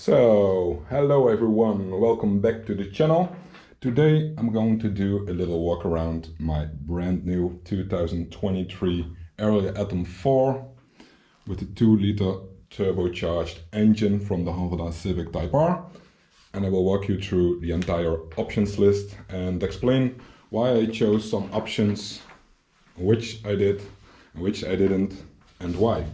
So, hello everyone, welcome back to the channel. Today I'm going to do a little walk around my brand new 2023 Ariel Atom 4 with a 2-liter turbocharged engine from the Honda Civic Type R. And I will walk you through the entire options list and explain why I chose some options, which I did, which I didn't, and why.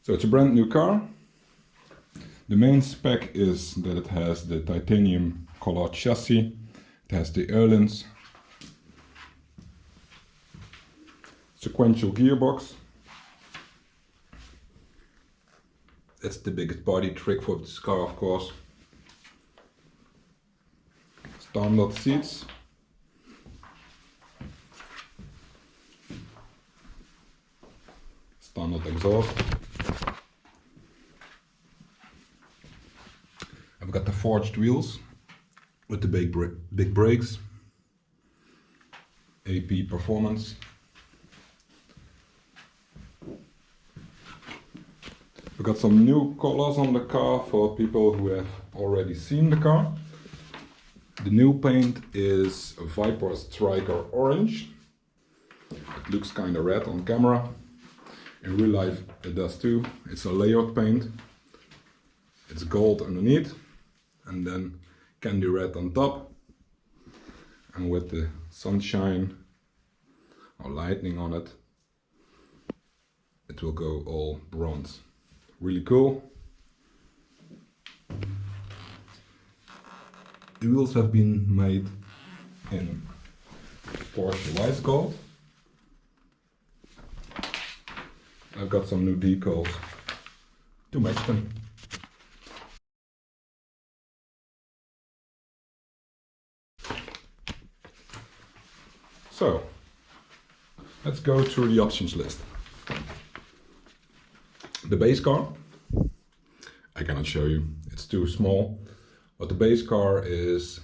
So it's a brand new car. The main spec is that it has the titanium colored chassis, it has the Ohlins, sequential gearbox. That's the biggest body trick for this car, of course. Standard seats. Standard exhaust. I've got the forged wheels with the big brakes. AP performance. We've got some new colors on the car for people who have already seen the car. The new paint is Viper Striker Orange. It looks kinda red on camera. In real life it does too. It's a layered paint. It's gold underneath and then candy red on top. And with the sunshine or lightning on it, it will go all bronze. Really cool. The wheels have been made in Porsche Wise Gold. I've got some new decals to match them. So, let's go through the options list. The base car, I cannot show you, it's too small, but the base car is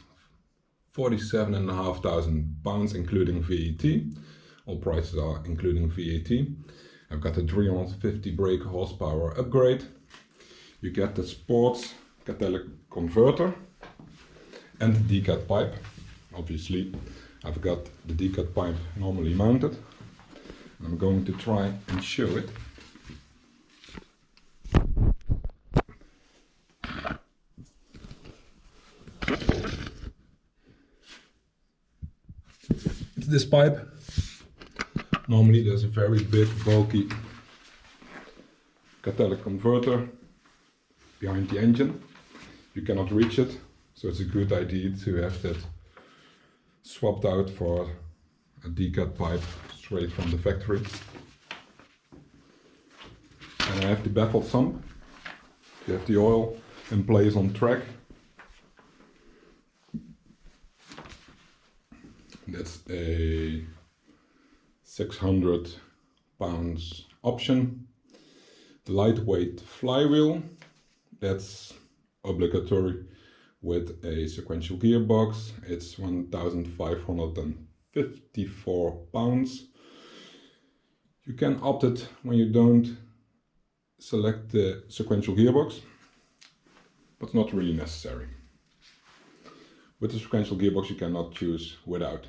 47,500 pounds including VAT. All prices are including VAT. I've got the 350 brake horsepower upgrade. You get the sports catalytic converter and the decat pipe. Obviously, I've got the decat pipe normally mounted. I'm going to try and show it. It's this pipe. Normally there's a very big bulky catalytic converter behind the engine. You cannot reach it, so it's a good idea to have that swapped out for a decat pipe straight from the factory. And I have the baffled sump. You have the oil in place on track. That's a 600 pounds option. The lightweight flywheel, that's obligatory with a sequential gearbox. It's 1,554 pounds. You can opt it when you don't select the sequential gearbox, but it's not really necessary. With the sequential gearbox you cannot choose without.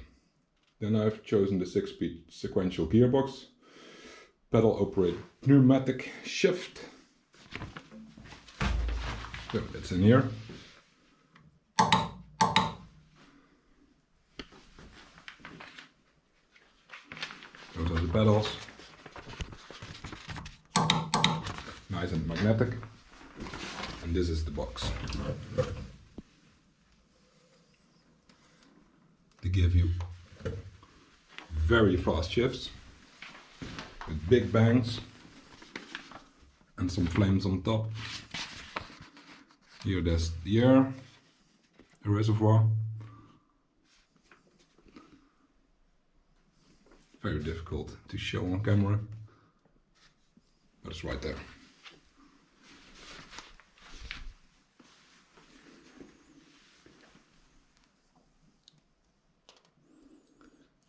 Then I've chosen the 6-speed sequential gearbox, pedal operated pneumatic shift. So that's in here. Those are the pedals. Nice and magnetic. And this is the box. They give you very fast shifts with big bangs and some flames on top. Here there's the air, a reservoir. Very difficult to show on camera, but it's right there.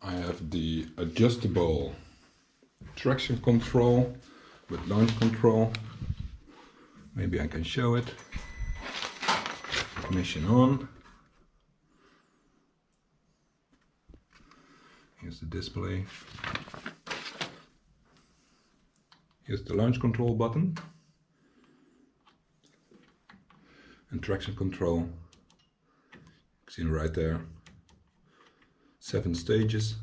I have the adjustable traction control with launch control. Maybe I can show it. Ignition on. Here's the display. Here's the launch control button. And traction control. You can see it right there. 7 stages.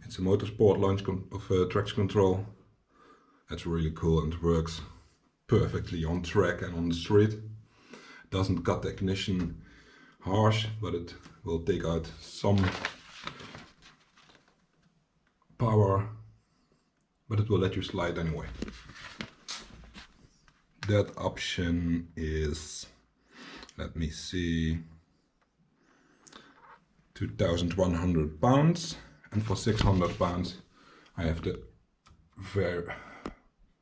It's a motorsport launch of traction control. That's really cool and works perfectly on track and on the street. Doesn't cut the ignition harsh, but it will take out some power, but it will let you slide anyway. That option is, let me see, 2,100 pounds, and for 600 pounds I have the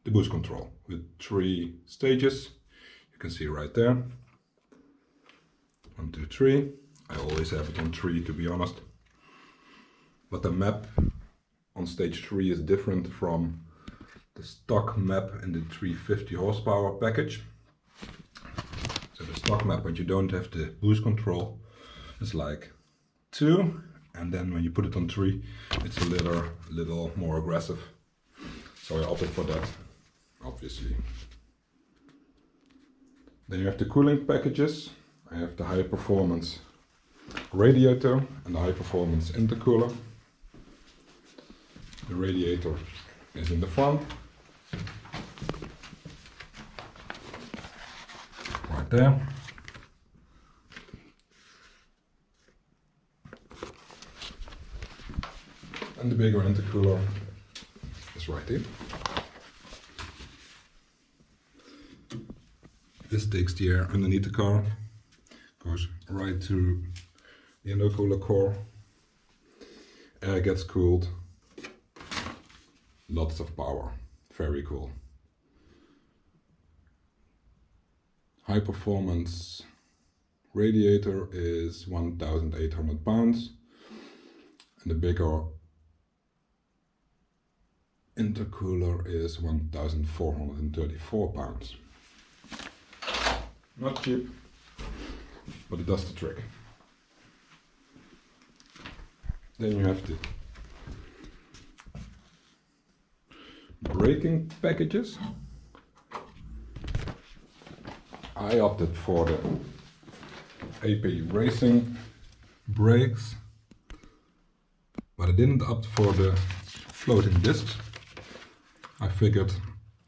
boost control with 3 stages. You can see right there. 1, 2, 3. I always have it on 3, to be honest. But the map on stage 3 is different from the stock map in the 350 horsepower package. So the stock map, when you don't have the boost control, is like 2, and then when you put it on 3, it's a little more aggressive. So I opted for that, obviously. Then you have the cooling packages. I have the high performance radiator and the high performance intercooler. The radiator is in the front, right there. And the bigger intercooler is right here. This takes the air underneath the car, goes right through the intercooler core. Air gets cooled. Lots of power, very cool. High performance radiator is 1,800 pounds, and the bigger intercooler is 1,434 pounds. Not cheap, but it does the trick. Then you have the braking packages. I opted for the AP Racing brakes, but I didn't opt for the floating discs. I figured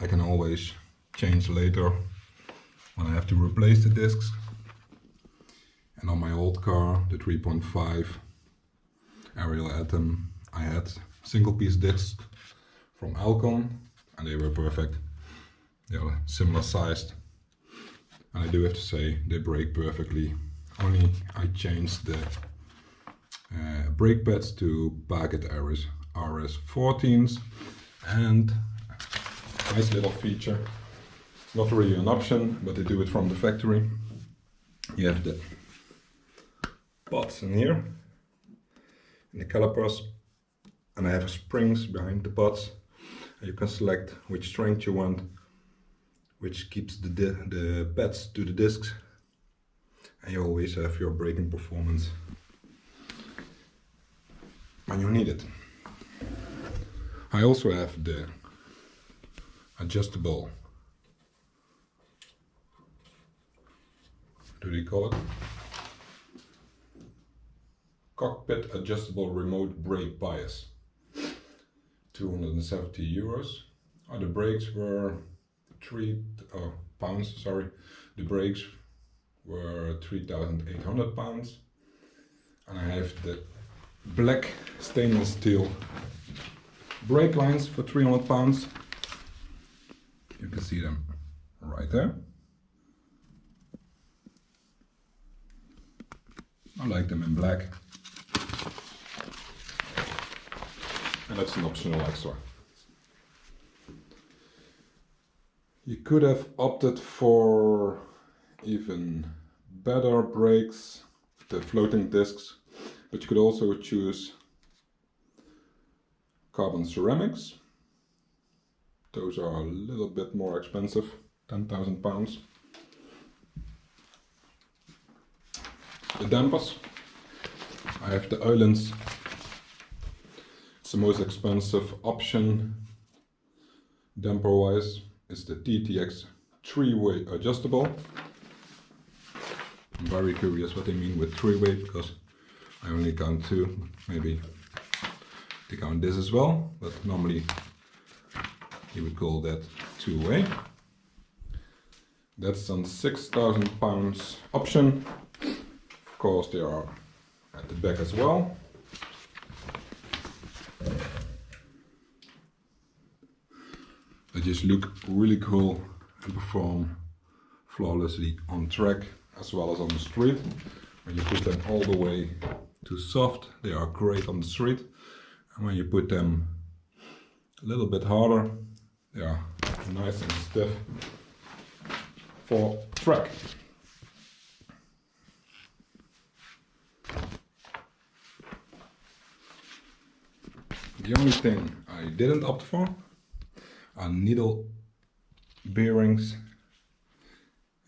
I can always change later when I have to replace the discs. And on my old car, the 3.5 Ariel Atom, I had single piece discs from Alcon, and they were perfect. They are similar sized, and I do have to say they brake perfectly. Only I changed the brake pads to Paget RS14s, and nice little feature. It's not really an option, but they do it from the factory. You have the pods in here, and the calipers, and I have springs behind the pods. You can select which strength you want, which keeps the pads to the discs, and you always have your braking performance when you need it. I also have the adjustable, what do they call it? Cockpit adjustable remote brake bias. 270 euros. Oh, the brakes were pounds, sorry. The brakes were 3,800 pounds. And I have the black stainless steel brake lines for 300 pounds. You can see them right there. I like them in black. And that's an optional extra. You could have opted for even better brakes, the floating discs, but you could also choose carbon ceramics. Those are a little bit more expensive, 10,000 pounds. The dampers. I have the Ohlins. It's the most expensive option damper wise. It's the TTX 3-way adjustable. I'm very curious what they mean with 3-way, because I only count 2. Maybe they count this as well, but normally you would call that 2-way. That's on 6,000 pounds option. Of course, they are at the back as well. They just look really cool and perform flawlessly on track as well as on the street. When you put them all the way to soft, they are great on the street. And when you put them a little bit harder, they are nice and stiff for track. The only thing I didn't opt for are needle bearings.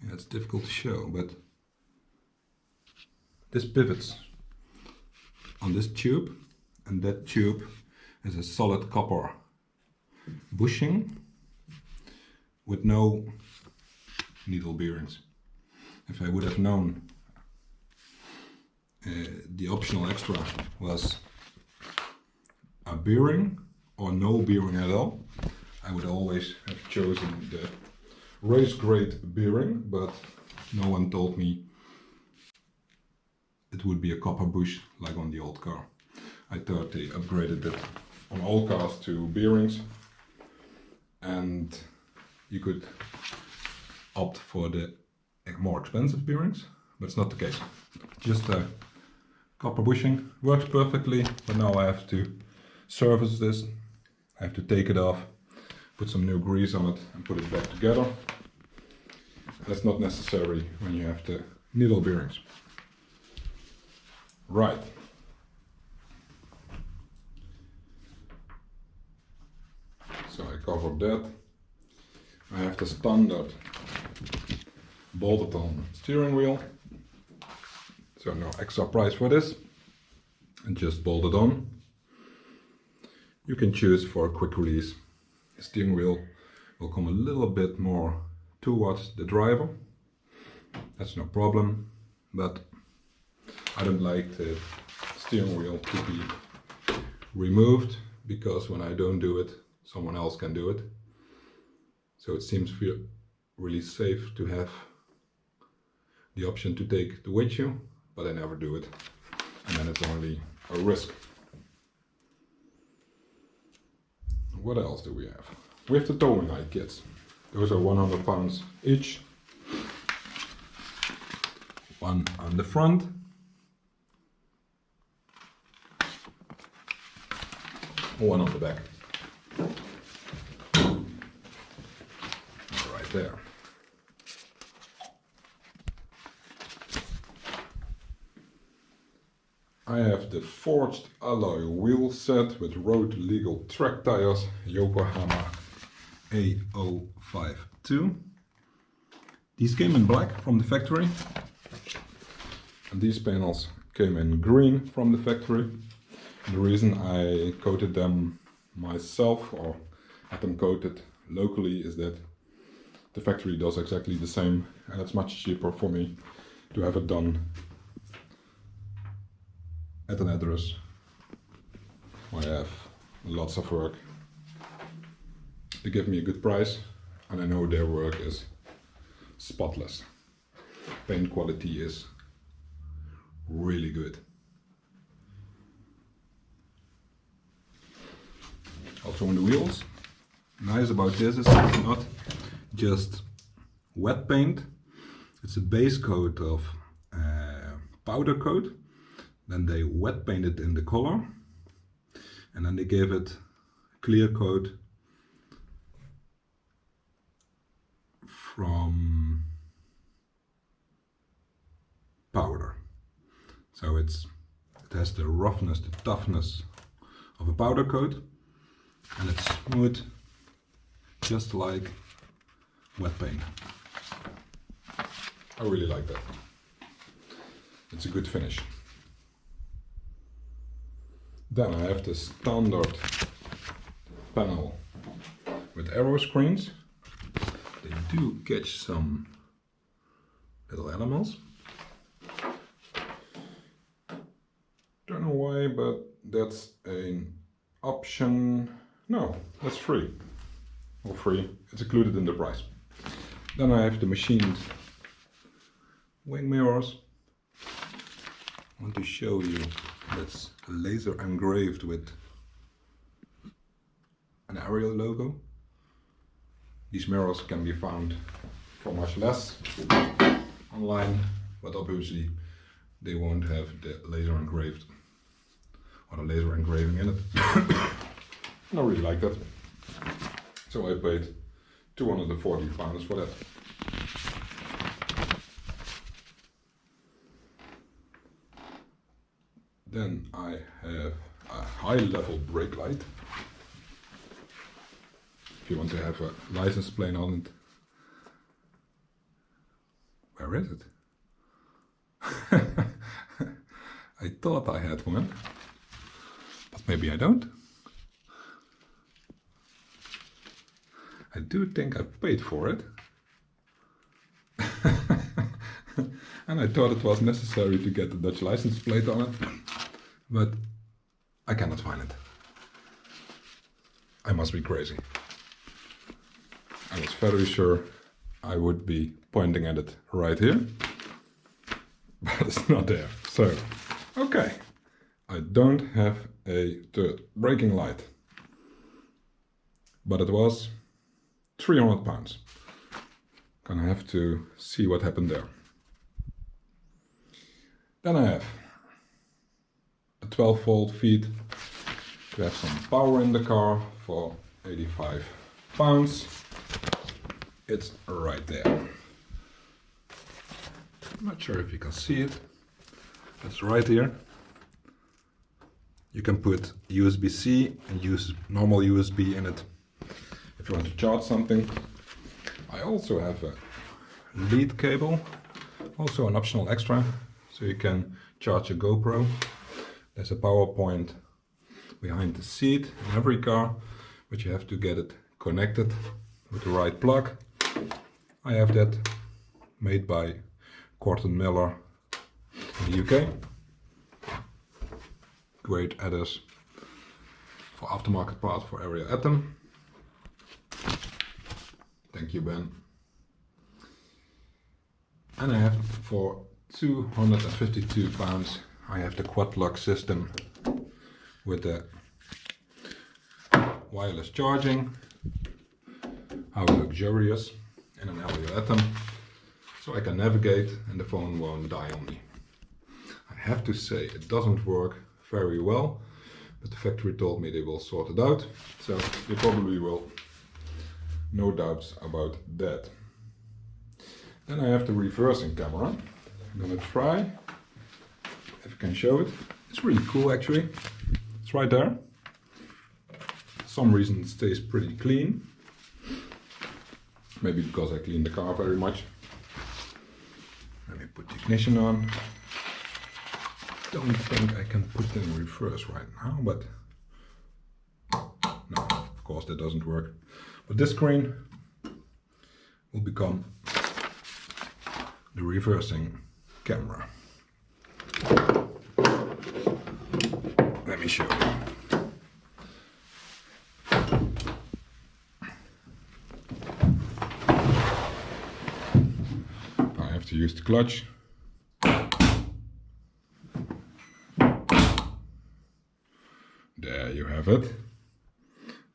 Yeah, it's difficult to show, but this pivots on this tube, and that tube is a solid copper bushing with no needle bearings. If I would have known the optional extra was a bearing or no bearing at all, I would always have chosen the race grade bearing, but no one told me it would be a copper bush like on the old car. I thought they upgraded it on all cars to bearings, and you could opt for the more expensive bearings, but it's not the case. Just a copper bushing works perfectly, but now I have to service this. I have to take it off, put some new grease on it and put it back together. That's not necessary when you have the needle bearings. Right. So I covered that. I have the standard bolted on steering wheel. So no extra price for this. And just bolt it on. You can choose for a quick release. The steering wheel will come a little bit more towards the driver. That's no problem, but I don't like the steering wheel to be removed, because when I don't do it, someone else can do it. So it seems really safe to have the option to take the with you, but I never do it. And then it's only a risk. What else do we have? We have the towing height kits. Those are 100 pounds each. One on the front. One on the back. Right there. I have the forged alloy wheel set with road legal track tires, Yokohama A052. These came in black from the factory, and these panels came in green from the factory. And the reason I coated them myself, or had them coated locally, is that the factory does exactly the same, and it's much cheaper for me to have it done at an address where I have lots of work. They give me a good price, and I know their work is spotless. Paint quality is really good. Also on the wheels, nice about this is it's not just wet paint, it's a base coat of powder coat. Then they wet paint it in the color, and then they gave it clear coat from powder. So it has the roughness, the toughness of a powder coat, and it's smooth, just like wet paint. I really like that. It's a good finish. Then I have the standard panel with arrow screens. They do catch some little animals. Don't know why, but that's an option. No, that's free. Or free. It's included in the price. Then I have the machined wing mirrors. I want to show you that's laser engraved with an Ariel logo. These mirrors can be found for much less online, but obviously they won't have the laser engraved or the laser engraving in it. I really like that. So I paid £240 for that. Then I have a high level brake light. If you want to have a license plate on it. Where is it? I thought I had one, but maybe I don't. I do think I paid for it. And I thought it was necessary to get the Dutch license plate on it, but I cannot find it. I must be crazy. I was very sure I would be pointing at it right here, but it's not there. So, okay, I don't have a third braking light, but it was £300. Gonna have to see what happened there. Then I have a 12 volt feed to have some power in the car for £85. It's right there. I'm not sure if you can see it. It's right here. You can put USB-C and use normal USB in it if you want to charge something. I also have a lead cable, also an optional extra, so you can charge a GoPro. There's a power point behind the seat in every car, but you have to get it connected with the right plug. I have that made by Corton Miller in the UK. Great adders for aftermarket parts for Ariel Atom. Thank you, Ben. And I have for £252, I have the quad lock system with the wireless charging. How luxurious in an Ariel Atom. So I can navigate and the phone won't die on me. I have to say it doesn't work very well, but the factory told me they will sort it out, so they probably will. No doubts about that. Then I have the reversing camera. I'm gonna try if I can show it. It's really cool actually. It's right there. For some reason it stays pretty clean. Maybe because I clean the car very much. Let me put the ignition on. Don't think I can put it in reverse right now, but no, of course that doesn't work. But this screen will become the reversing camera. Let me show you. I have to use the clutch. There you have it.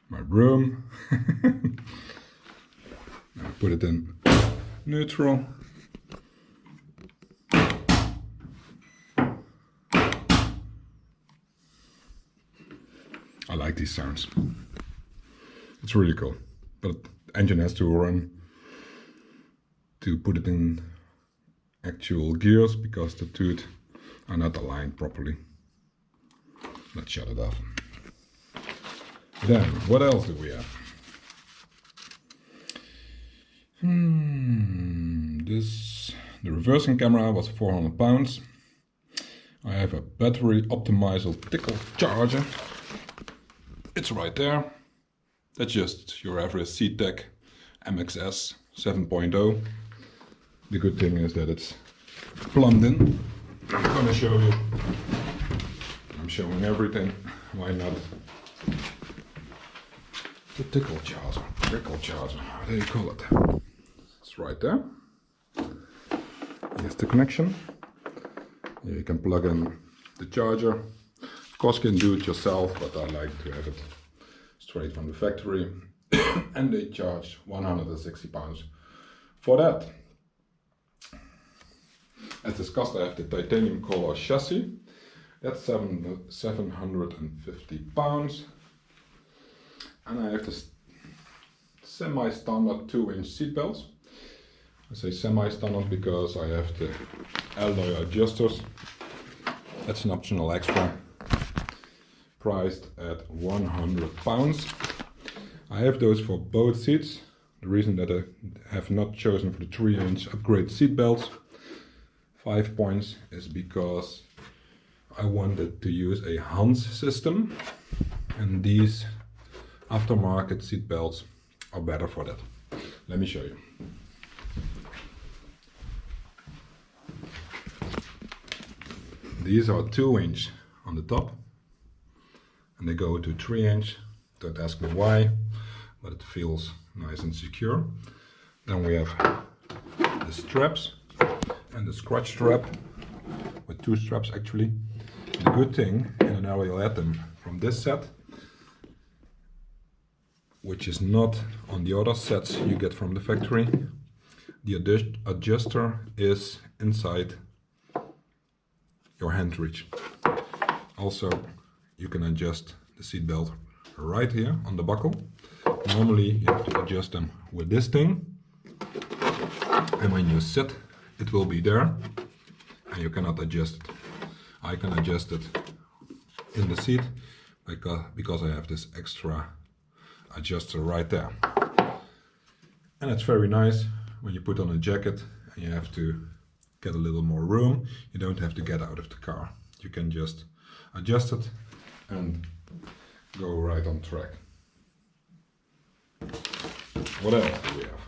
My broom. Now put it in neutral. I like these sounds. It's really cool. But the engine has to run to put it in actual gears because the two are not aligned properly. Let's shut it off. Then, what else do we have? The reversing camera was 400 pounds. I have a battery optimizer tickle charger. It's right there. That's just your average C-Tech MXS 7.0. The good thing is that it's plumbed in. I'm gonna show you. I'm showing everything. Why not? The tickle charger, how do you call it? It's right there. Here's the connection. Here you can plug in the charger. Of course you can do it yourself, but I like to have it straight from the factory. And they charge 160 pounds for that. As discussed, I have the titanium color chassis. That's 750 pounds. And I have the semi-standard 2-inch seat belts. I say semi-standard because I have the alloy adjusters. That's an optional extra, priced at 100 pounds. I have those for both seats. The reason that I have not chosen for the 3-inch upgrade seat belts, 5 points, is because I wanted to use a Hans system, and these aftermarket seat belts are better for that. Let me show you. These are 2-inch on the top, and they go to 3-inch. Don't ask me why, but it feels nice and secure. Then we have the straps and the scratch strap, with 2 straps actually. The good thing in an Ariel Atom from this set, which is not on the other sets you get from the factory, the adjuster is inside your hand reach. Also, you can adjust the seat belt right here on the buckle. Normally you have to adjust them with this thing, and when you sit it will be there and you cannot adjust it. I can adjust it in the seat because I have this extra adjuster right there. And it's very nice when you put on a jacket and you have to get a little more room. You don't have to get out of the car. You can just adjust it and go right on track. What else do we have?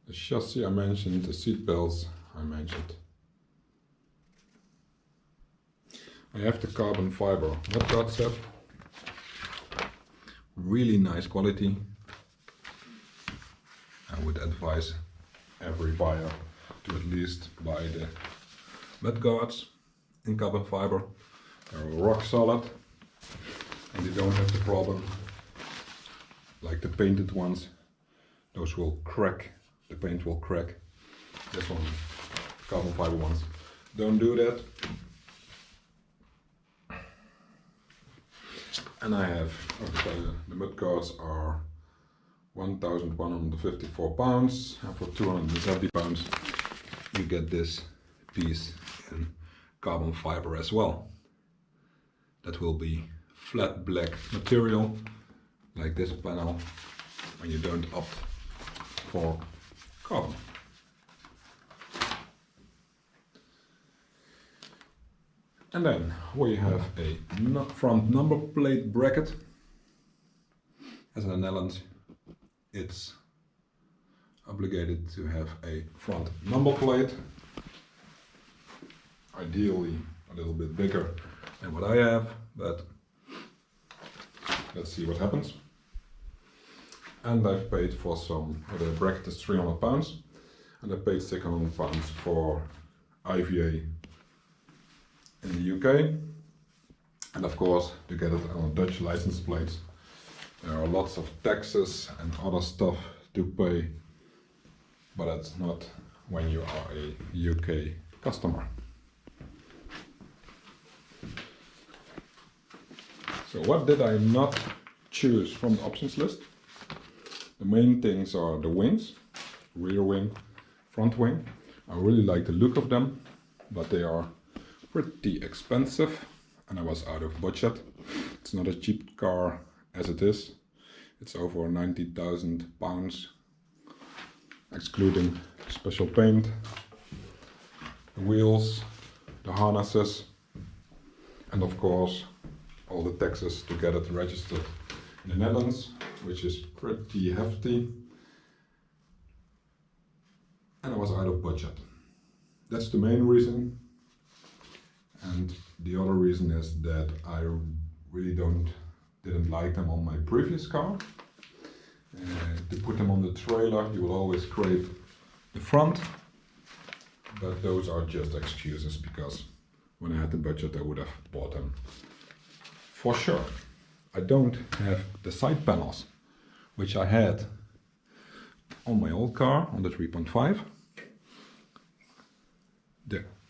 The chassis I mentioned, the seat belts I mentioned. I have the carbon fiber mudguard set. Really nice quality. I would advise every buyer to at least buy the mudguards in carbon fiber. They're rock solid and they don't have the problem like the painted ones. Those will crack, the paint will crack. This one, carbon fiber ones, don't do that. And I have, the mudguards are 1,154 pounds, and for 270 pounds you get this piece in carbon fiber as well. That will be flat black material, like this panel, when you don't opt for carbon. And then we have a front number plate bracket. As in the Netherlands, it's obligated to have a front number plate. Ideally a little bit bigger than what I have, but let's see what happens. And I've paid for some, the bracket is 300 pounds, and I paid 600 pounds for IVA in the UK, and of course to get it on Dutch license plates there are lots of taxes and other stuff to pay, but that's not when you are a UK customer. So what did I not choose from the options list? The main things are the wings, rear wing, front wing. I really like the look of them. but they are pretty expensive and I was out of budget. It's not a cheap car as it is. It's over £90,000, excluding special paint, the wheels, the harnesses, and of course all the taxes to get it registered in the Netherlands, which is pretty hefty. And I was out of budget. That's the main reason. And the other reason is that I really didn't like them on my previous car. To put them on the trailer, you will always scrape the front, but those are just excuses, because when I had the budget I would have bought them for sure. I don't have the side panels, which I had on my old car, on the 3.5.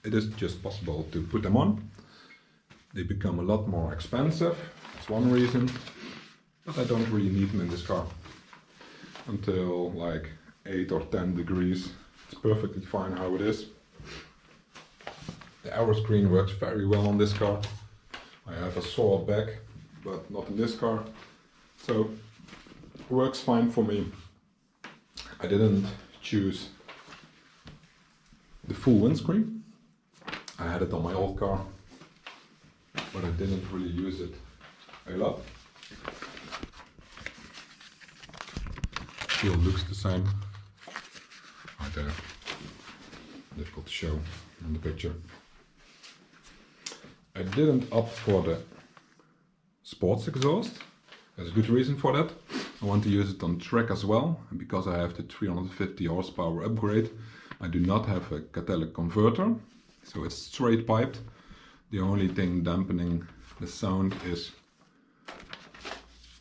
It is just possible to put them on. They become a lot more expensive, that's one reason, but I don't really need them in this car. Until like 8 or 10 degrees, it's perfectly fine how it is. The arrow screen works very well on this car. I have a saw back, but not in this car, so it works fine for me. I didn't choose the full windscreen. I had it on my old car, but I didn't really use it a lot. Still looks the same. Right there. Difficult to show on the picture. I didn't opt for the sports exhaust. There's a good reason for that. I want to use it on track as well, and because I have the 350 horsepower upgrade, I do not have a catalytic converter, so it's straight piped. The only thing dampening the sound is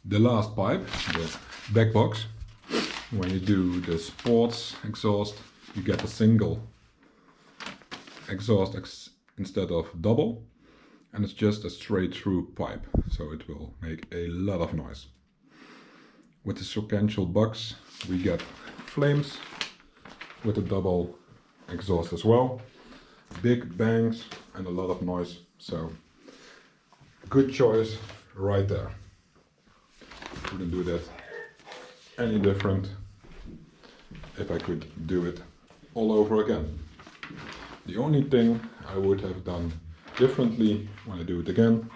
the last pipe, the back box. When you do the sports exhaust, you get a single exhaust instead of double, and it's just a straight through pipe, so it will make a lot of noise. With the sequential box we get flames with a double exhaust as well, big bangs and a lot of noise, so good choice right there. Wouldn't do that any different if I could do it all over again. The only thing I would have done differently when I do it again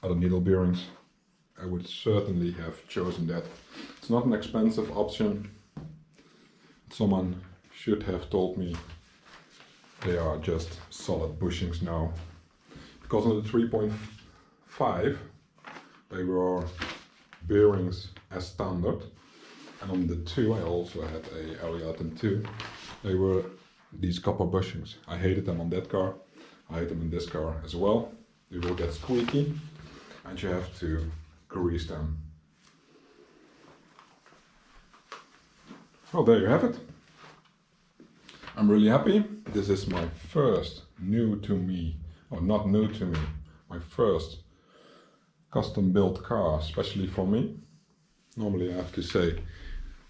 are the needle bearings. I would certainly have chosen that. It's not an expensive option. Someone should have told me they are just solid bushings now. Because on the 3.5 they were bearings as standard, and on the 2 I also had a Ariel Atom 2. They were these copper bushings. I hated them on that car. I hate them in this car as well. They will get squeaky and you have to grease them. Well, there you have it. I'm really happy. This is my first new to me, or not new to me, my first custom built car, especially for me. Normally I have to say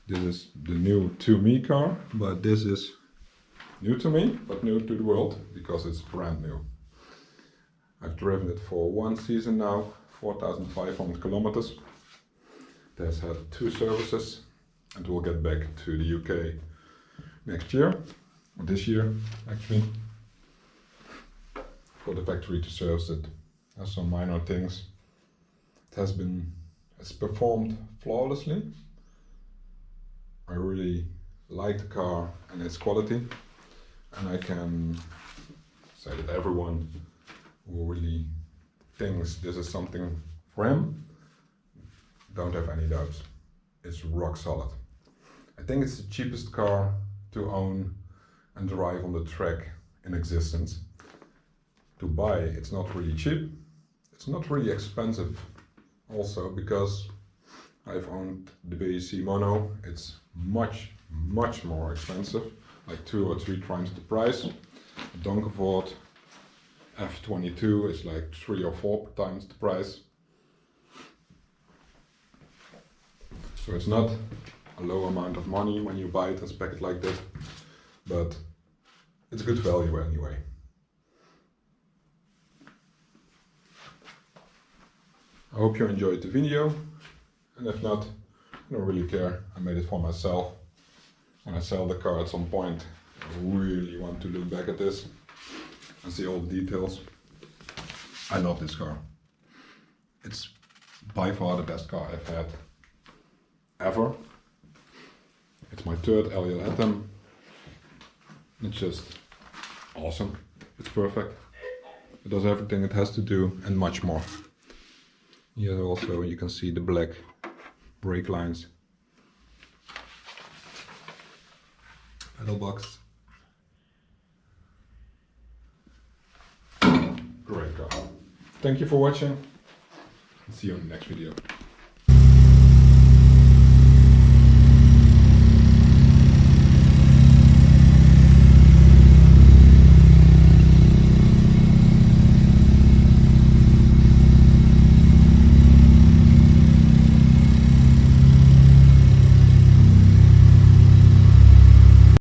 this is the new to me car, but this is new to me, but new to the world, because it's brand new. I've driven it for 1 season now, 4,500 kilometers. It has had 2 services and will get back to the UK next year, or this year actually, for the factory to service it. There's some minor things. It's performed flawlessly. I really like the car and its quality, and I can say that everyone who really thinks this is something for him, don't have any doubts. It's rock solid. I think it's the cheapest car to own and drive on the track in existence. To buy, it's not really cheap. It's not really expensive also, because I've owned the BEC Mono. It's much more expensive, like 2 or 3 times the price. A Donkervoort F22 is like 3 or 4 times the price. So it's not a low amount of money when you buy it and spec it like this, but it's good value anyway. I hope you enjoyed the video, and if not, I don't really care. I made it for myself. When I sell the car at some point, I really want to look back at this and see all the details. I love this car. It's by far the best car I've had ever. It's my third Ariel Atom. It's just awesome. It's perfect. It does everything it has to do and much more. Here also you can see the black brake lines. Pedal box. Great car. Thank you for watching. See you in the next video.